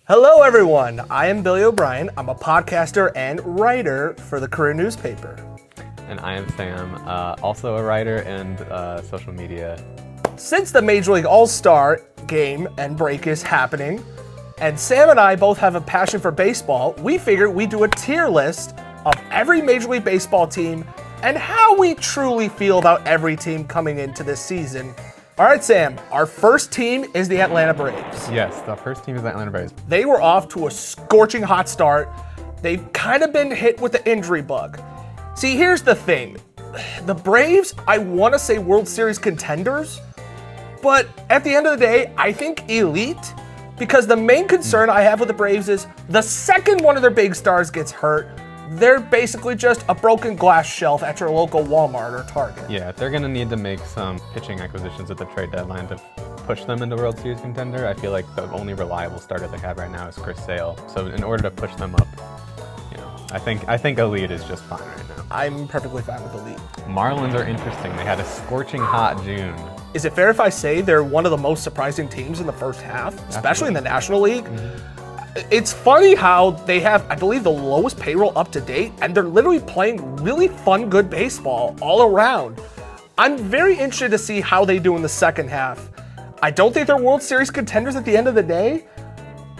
Hello, everyone. I am Billy O'Brien. I'm a podcaster and writer for the Courier newspaper. And I am Sam, also a writer and social media. Since the Major League All-Star game and break is happening, and Sam and I both have a passion for baseball, we figured we'd do a tier list of every Major League Baseball team and how we truly feel about every team coming into this season. All right, Sam, our first team is the Atlanta Braves. Yes, the first team is the Atlanta Braves. They were off to a scorching hot start. They've kind of been hit with the injury bug. See, here's the thing. The Braves, I want to say World Series contenders, but at the end of the day, I think elite, because the main concern I have with the Braves is the second one of their big stars gets hurt, they're basically just a broken glass shelf at your local Walmart or Target. Yeah, they're going to need to make some pitching acquisitions at the trade deadline to push them into World Series contender. I feel like the only reliable starter they have right now is Chris Sale. So in order to push them up, I think elite is just fine right now. I'm perfectly fine with elite. Marlins are interesting. They had a scorching hot June. Is it fair if I say they're one of the most surprising teams in the first half, especially in the National League? Mm-hmm. It's funny how they have, I believe, the lowest payroll up to date, and they're literally playing really fun, good baseball all around. I'm very interested to see how they do in the second half. I don't think they're World Series contenders at the end of the day.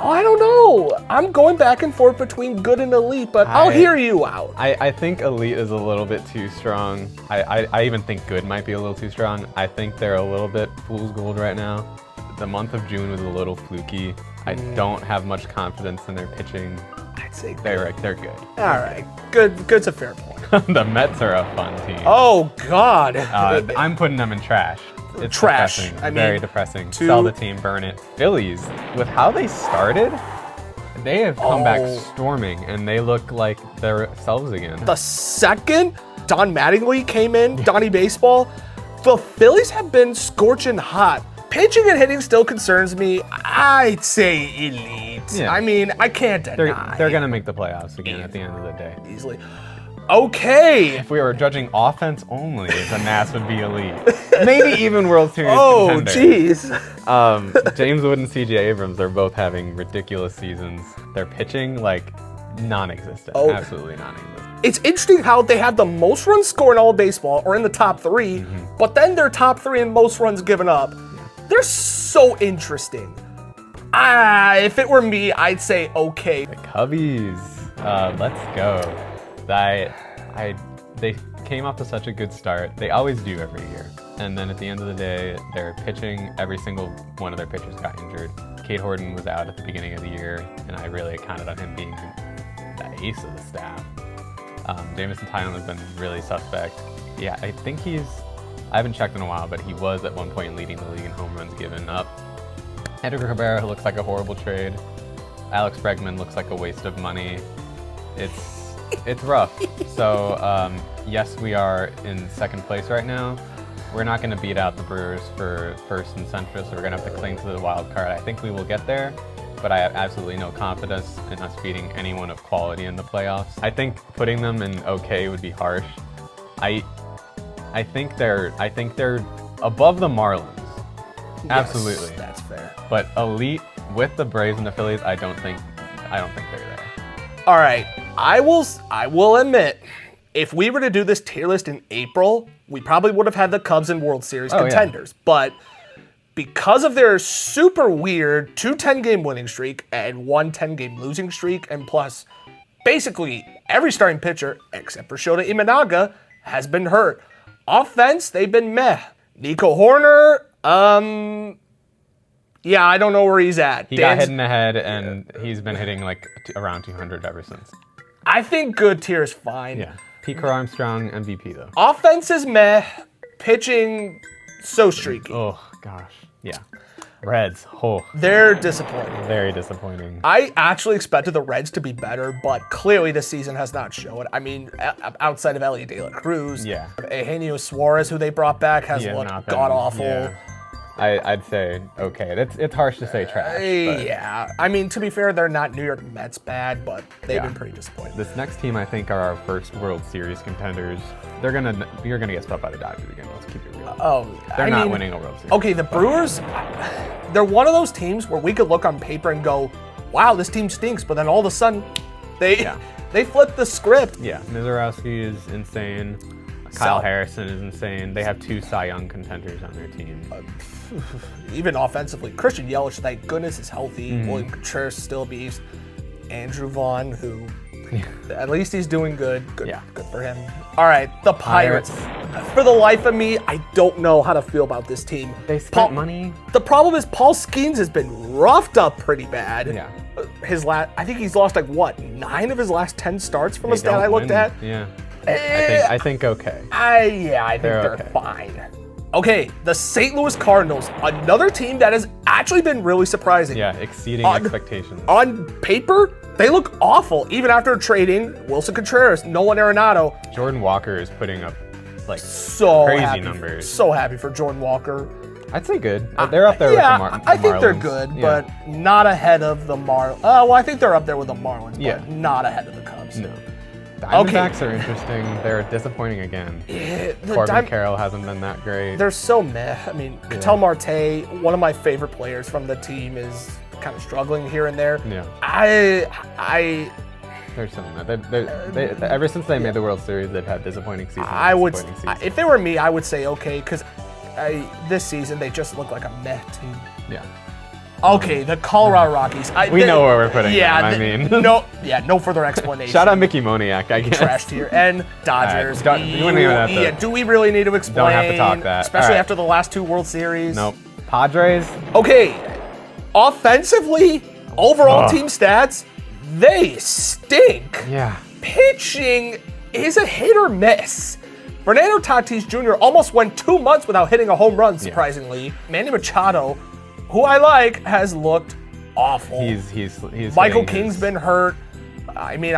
Oh, I don't know. I'm going back and forth between good and elite, but I'll hear you out. I think elite is a little bit too strong. I even think good might be a little too strong. I think they're a little bit fool's gold right now. The month of June was a little fluky. I don't have much confidence in their pitching. I'd say good. They're good. All right, good's a fair point. The Mets are a fun team. Oh, God. I'm putting them in trash. It's trash. Depressing. Very depressing. Sell the team, burn it. Phillies, with how they started, they have come back storming, and they look like themselves again. The second Don Mattingly came in, Donnie Baseball, the Phillies have been scorching hot. Pitching and hitting still concerns me. I'd say elite. Yeah. I mean, I can't deny. They're going to make the playoffs again at the end of the day. Easily. Okay. If we were judging offense only, the Nats would be elite. Maybe even World Series contender. Jeez. James Wood and C.J. Abrams are both having ridiculous seasons. They're pitching like non-existent. Absolutely non-existent. It's interesting how they have the most runs scored in all of baseball, or in the top three, but then they're top three in most runs given up. They're so interesting. If it were me, I'd say okay. The Cubbies, let's go. They came off to such a good start. They always do every year. And then at the end of the day, they're pitching. Every single one of their pitchers got injured. Cade Horton was out at the beginning of the year, and I really counted on him being the ace of the staff. Jamison Tynan has been really suspect. Yeah, I think I haven't checked in a while, but he was at one point leading the league in home runs given up. Edgar Cabrera looks like a horrible trade. Alex Bregman looks like a waste of money. It's rough. So yes, we are in second place right now. We're not going to beat out the Brewers for first and Central, so we're going to have to cling to the wild card. I think we will get there, but I have absolutely no confidence in us beating anyone of quality in the playoffs. I think putting them in okay would be harsh. I think they're above the Marlins. Yes, absolutely. That's fair. But elite with the Braves and the Phillies, I don't think they're there. All right, I will admit, if we were to do this tier list in April, we probably would have had the Cubs in World Series contenders. Yeah. But because of their super weird 2 10-game winning streak and 1 10-game losing streak, and plus basically every starting pitcher except for Shota Imanaga has been hurt. Offense, they've been meh. Nico Horner, yeah, I don't know where he's at. He got hit in the head, and he's been hitting like around 200 ever since. I think good tier is fine. Yeah. Pete Armstrong, MVP though. Offense is meh. Pitching, so streaky. Oh, gosh. Yeah. Reds. Oh. They're disappointing. Very disappointing. I actually expected the Reds to be better, but clearly this season has not shown. I mean, outside of Elliot De La Cruz, Eugenio Suarez, who they brought back, has looked god-awful. Yeah. I'd say okay. It's harsh to say trash. Yeah, I mean, to be fair, they're not New York Mets bad, but they've been pretty disappointing. This next team, I think, are our first World Series contenders. You're gonna get swept by the Dodgers again. Let's keep it real. They're not winning a World Series. Okay, the Brewers, they're one of those teams where we could look on paper and go, wow, this team stinks. But then all of a sudden, they flipped the script. Yeah, Mizorowski is insane. Kyle Harrison is insane. They have 2 Cy Young contenders on their team. Even offensively, Christian Yelich, thank goodness, is healthy. William Contreras still a beast. Andrew Vaughn, who at least he's doing good. Good for him. All right, the Pirates. For the life of me, I don't know how to feel about this team. They spent money. The problem is Paul Skeens has been roughed up pretty bad. Yeah. I think he's lost like what, 9 of his last 10 starts from a stat I looked at. Yeah. I think okay. I think they're okay. fine. Okay, the St. Louis Cardinals, another team that has actually been really surprising. Yeah, exceeding expectations. On paper, they look awful, even after trading Wilson Contreras, Nolan Arenado. Jordan Walker is putting up like so crazy numbers. So happy for Jordan Walker. I'd say good. They're up there with the Marlins. I think they're good, but not ahead of the Marlins. Well, I think they're up there with the Marlins, but not ahead of the Cubs. No. Diamondbacks are interesting. They're disappointing again. Corbin Carroll hasn't been that great. They're so meh. I mean, Ketel Marte, one of my favorite players from the team, is kind of struggling here and there. Yeah. They're so meh. Ever since they made the World Series, they've had disappointing seasons. If they were me, I would say okay, because this season they just look like a meh team. Yeah. Okay, the Colorado Rockies. We know where we're putting them, no further explanation. Shout out Mickey Moniak, I guess. Trashed here. And Dodgers. Do we really need to explain? Don't have to talk that. Especially after the last 2 World Series. Nope. Padres. Okay, offensively, overall team stats, they stink. Yeah. Pitching is a hit or miss. Fernando Tatis Jr. almost went 2 months without hitting a home run, surprisingly. Manny Machado, who I like, has looked awful. He's Michael King's been hurt. I mean,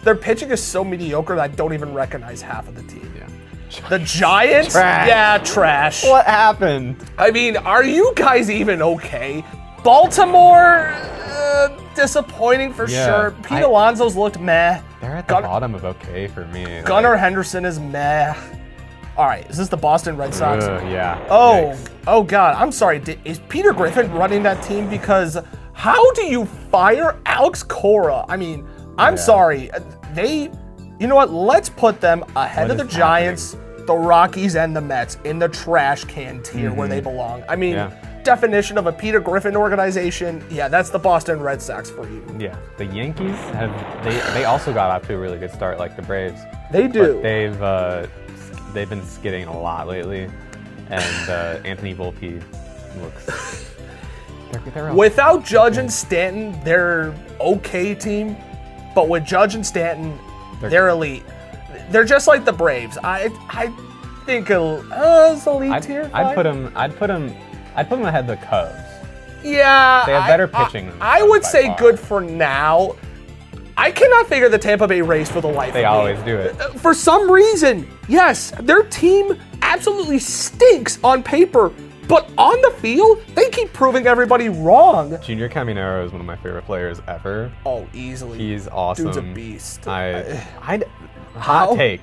their pitching is so mediocre that I don't even recognize half of the team. Yeah. The Giants? Trash. Yeah, trash. What happened? I mean, are you guys even okay? Baltimore, disappointing for sure. Pete Alonso's looked meh. They're at the bottom of okay for me. Gunnar Henderson is meh. All right, is this the Boston Red Sox? Yeah. Oh God, I'm sorry. Is Peter Griffin running that team? Because how do you fire Alex Cora? I mean, I'm sorry. You know what? Let's put them ahead of the Giants, the Rockies, and the Mets in the trash can tier where they belong. I mean, definition of a Peter Griffin organization, that's the Boston Red Sox for you. Yeah, the Yankees they also got off to a really good start, like the Braves. They do. But they've been skidding a lot lately, and Anthony Volpe looks. They're Without Judge and Stanton, they're okay team, but with Judge and Stanton, they're elite. They're just like the Braves. I think it's elite tier. I'd put them ahead of the Cubs. Yeah, they have better pitching than the I Cubs would by say far. good for now. I cannot figure the Tampa Bay Rays for the life of me. They always do it. For some reason, yes, their team absolutely stinks on paper, but on the field, they keep proving everybody wrong. Junior Caminero is one of my favorite players ever. Oh, easily. He's awesome. Dude's a beast. Hot take.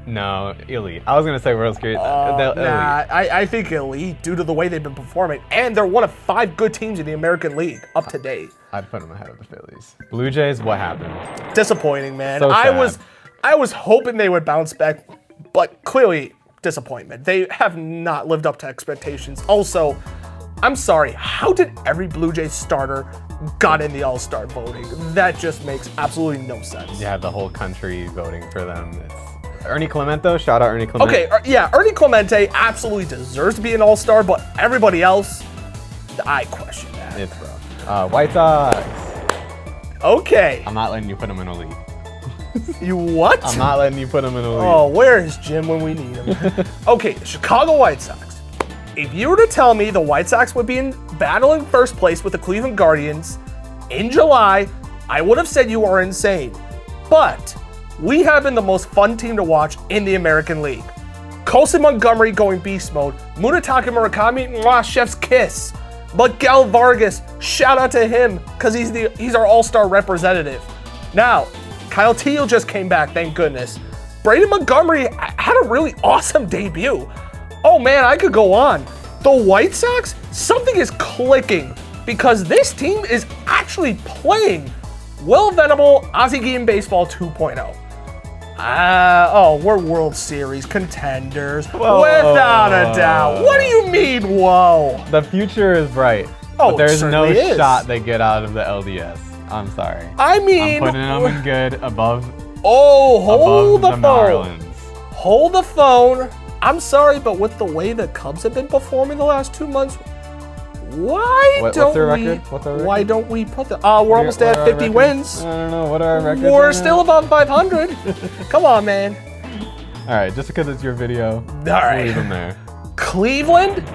No, elite. I was gonna say World Series. I think elite due to the way they've been performing, and they're one of 5 good teams in the American League up to date. I'd put them ahead of the Phillies. Blue Jays, what happened? Disappointing, man. So sad. I was hoping they would bounce back, but clearly disappointment. They have not lived up to expectations. Also, I'm sorry, how did every Blue Jays starter got in the All-Star voting? That just makes absolutely no sense. Yeah, the whole country voting for them. Ernie Clemente, shout out Ernie Clemente. Okay, Ernie Clemente absolutely deserves to be an All-Star, but everybody else, I question that. It's rough. White Sox. Okay. I'm not letting you put them in elite. You what? I'm not letting you put them in elite. Oh, where is Jim when we need him? Okay, the Chicago White Sox. If you were to tell me the White Sox would be in battling first place with the Cleveland Guardians in July, I would have said you are insane. But we have been the most fun team to watch in the American League. Colson Montgomery going beast mode. Munetaka Murakami, chef's kiss. Miguel Vargas, shout out to him because he's our all-star representative. Now, Kyle Teel just came back, thank goodness. Brady Montgomery had a really awesome debut. Oh man, I could go on. The White Sox, something is clicking because this team is actually playing Will Venable Ozzie Guillen Baseball 2.0. We're World Series contenders, without a doubt. What do you mean, whoa? The future is bright, but there's no shot they get out of the LDS. I'm sorry. I mean, I'm putting them in good above. Hold the phone. Marlins. Hold the phone. I'm sorry, but with the way the Cubs have been performing the last 2 months, what's their record? Why don't we put the? We're almost at 50 wins. I don't know. What are our records? We're still above 500. Come on, man. All right, just because it's your video, all right. Leave them there. Cleveland,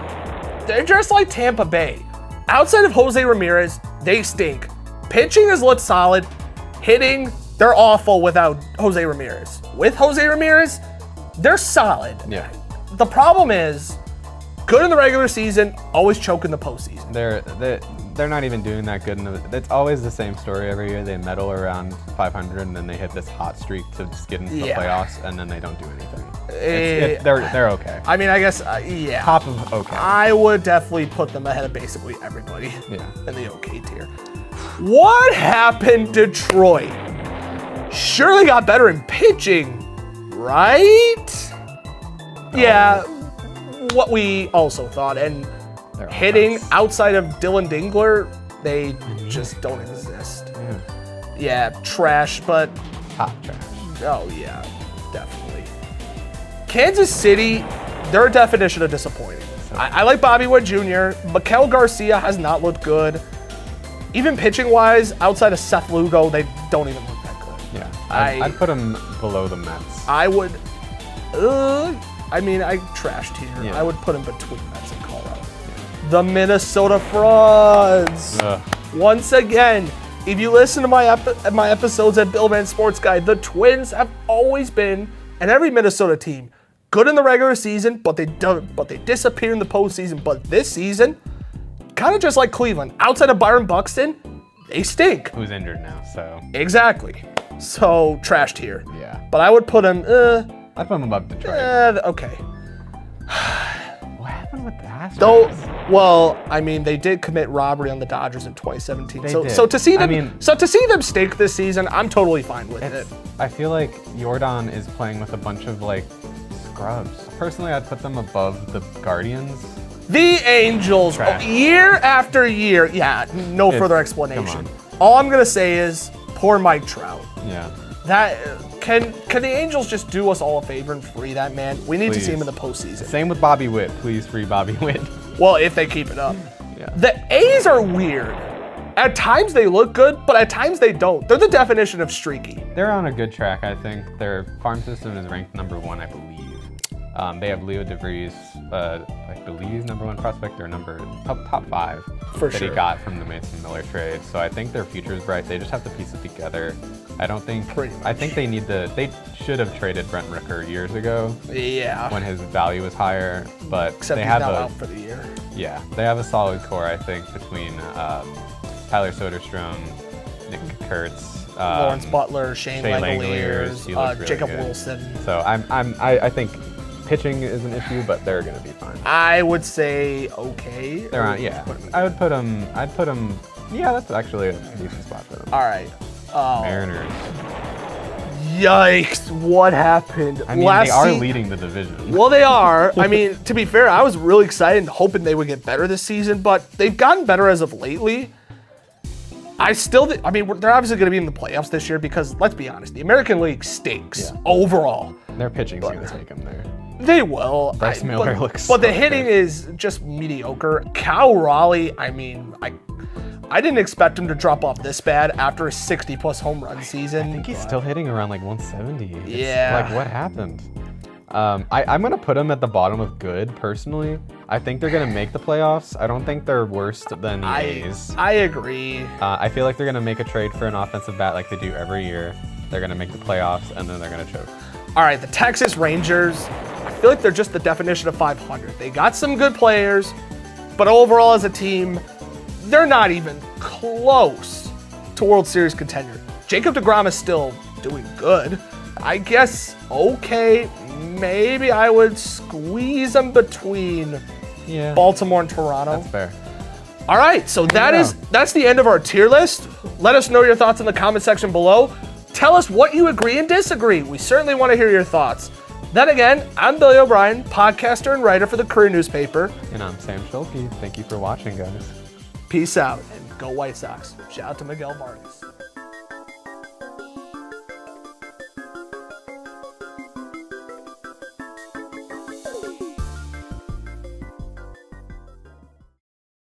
they're just like Tampa Bay. Outside of Jose Ramirez, they stink. Pitching has looked solid. Hitting, they're awful without Jose Ramirez. With Jose Ramirez, they're solid. Yeah. The problem is, good in the regular season, always choke in the postseason. They're not even doing that good. It's always the same story every year. They medal around 500, and then they hit this hot streak to just get into the playoffs, and then they don't do anything. They're okay. I mean, I guess, yeah. Top of okay. I would definitely put them ahead of basically everybody in the okay tier. What happened, Detroit? Surely got better in pitching, right? Yeah, what we also thought. And hitting outside of Dylan Dingler, they just don't exist. Yeah, trash, but... Top trash. Oh, yeah, definitely. Kansas City, they're a definition of disappointing. I like Bobby Witt Jr. Miguel Garcia has not looked good. Even pitching-wise, outside of Seth Lugo, they don't even look that good. Yeah, I'd put them below the Mets. I would... I mean, I trashed here. Yeah. I would put them between Mets and Colorado. Yeah. The Minnesota Frauds. Once again, if you listen to my episodes at Billman Sports Guy, the Twins have always been, and every Minnesota team, good in the regular season, but they disappear in the postseason. But this season, kind of just like Cleveland, outside of Byron Buxton, they stink. Who's injured now, so. Exactly. So, trashed here. Yeah. But I would put them, I'd put them above Detroit. Okay. What happened with the Astros? Though, well, I mean, they did commit robbery on the Dodgers in 2017. They so did. so to see them stink this season, I'm totally fine with it. I feel like Jordan is playing with a bunch of like scrubs. Personally, I'd put them above the Guardians. The Angels, year after year. Yeah, no further explanation. All I'm gonna say is poor Mike Trout. Yeah. That can the Angels just do us all a favor and free that man? We need to see him in the postseason. Same with Bobby Witt. Please free Bobby Witt. Well, if they keep it up. Yeah. The A's are weird. At times they look good, but at times they don't. They're the definition of streaky. They're on a good track, I think. Their farm system is ranked #1, I believe. They have Leo DeVries, I believe he's #1 prospect or top 5 For that sure. he got from the Mason Miller trade. So I think their future is bright. They just have to piece it together. I think they should have traded Brent Rooker years ago. Yeah. When his value was higher, but Except they he's have now out for the year. Yeah, they have a solid core, I think, between Tyler Soderstrom, Nick Kurtz, Lawrence Butler, Shane Langoliers, Jacob good. Wilson. So I think pitching is an issue, but they're going to be fine. I would say okay. They're on, yeah. I'd put them. Yeah, that's actually a decent spot for them. All right. Mariners. Yikes! What happened? I mean, they are leading the division. Well, they are. I mean, to be fair, I was really excited and hoping they would get better this season, but they've gotten better as of lately. I mean, they're obviously going to be in the playoffs this year because, let's be honest, the American League stinks overall. Their pitching's going to take them there. They will. Bryce Miller looks but the hitting is just mediocre. Cal Raleigh, I mean, I didn't expect him to drop off this bad after a 60-plus home run season. I think he's still hitting around like 170. Yeah. Like, what happened? I'm going to put them at the bottom of good, personally. I think they're going to make the playoffs. I don't think they're worse than the A's. I agree. I feel like they're going to make a trade for an offensive bat like they do every year. They're going to make the playoffs, and then they're going to choke. All right, the Texas Rangers, I feel like they're just the definition of 500. They got some good players, but overall as a team, they're not even close to World Series contender. Jacob deGrom is still doing good. I guess, okay, maybe I would squeeze them between Baltimore and Toronto. That's fair. All right, so that's the end of our tier list. Let us know your thoughts in the comment section below. Tell us what you agree and disagree. We certainly want to hear your thoughts. Then again, I'm Billy O'Brien, podcaster and writer for the Courier newspaper. And I'm Sam Schulke. Thank you for watching, guys. Peace out, and go White Sox. Shout out to Miguel Vargas.